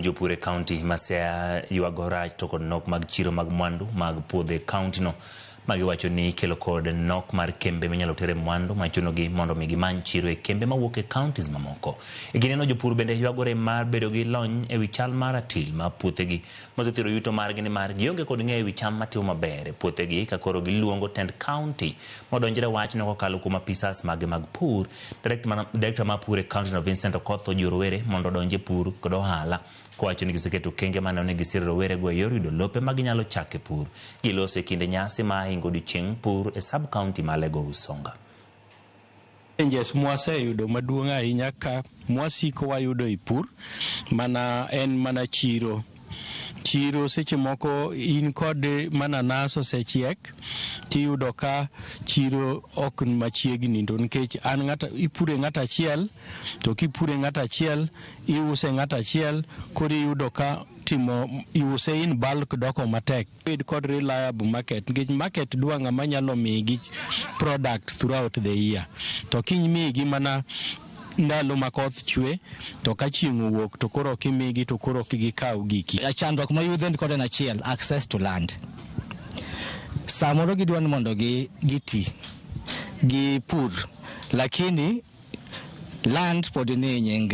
Jopur e kaunti ma Siaya ywago rach to kod nok mag chiro mag mwandu mag puodho e kaunti no magiwacho ni kelo kod nok mar kembe minyalo tere mwandu machunogi mondo mi gimany chiro e kembe mawuok e counties mamoko. E gineno jopur bende ywagore mar bedo gi lony e wi chal mar atil ma puothegi mosethiro yuto margi ni mar gionge kod ng'eyo e wi cham matimo maber e puothegi ka koro giluongo tend county modonjre wachno kokalo kuom apisas mage mag pur. Director mar pur e county no Vincent Okoth ojiwo rowere mondo odonje pur kod ohala kowacho ni giseketo okenge mane onego gisiro rowerego e yor yudo lope ma ginyalo chake pur. Gilose e kinde nyasi ma hingo odiochieng' pur e sub county ma Lego Usonga. Challenges mwaseyudo maduong' ahinya ka mwasiko wayudo e pur mana chiro. Chiro seche moko in kod mananas osechiek tiyudo ka chiro ok machiegni to nikech ipure ng'ato achiel to kipure ng'ato achiel iuse ng'ato achiel koro iyudo ka iuse in bulk doko matek. Bed kod reliable market nikech market dwa ng'ama nyalo migi product throughout the year to kinyimigi mana ndalo ma koth chwe to ka chieng' owuok to koro kimigi to koro gikaw giki. Chandruok ma yudhe kod en achiel access to land. Samoro gidwani mondo giti gi pur lakini land pod ni nying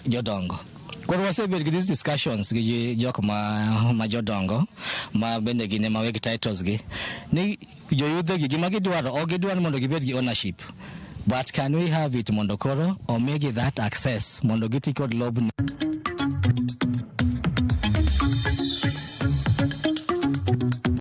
jodongo. Koro wasebet gi these discussions gi jok ma jodongo ma bende gine ma weg titles gi ni joyudhe gi gima gidwaro mondo gibed gi ownership. But can we have it mondo koro or make that access mondo giti kod lob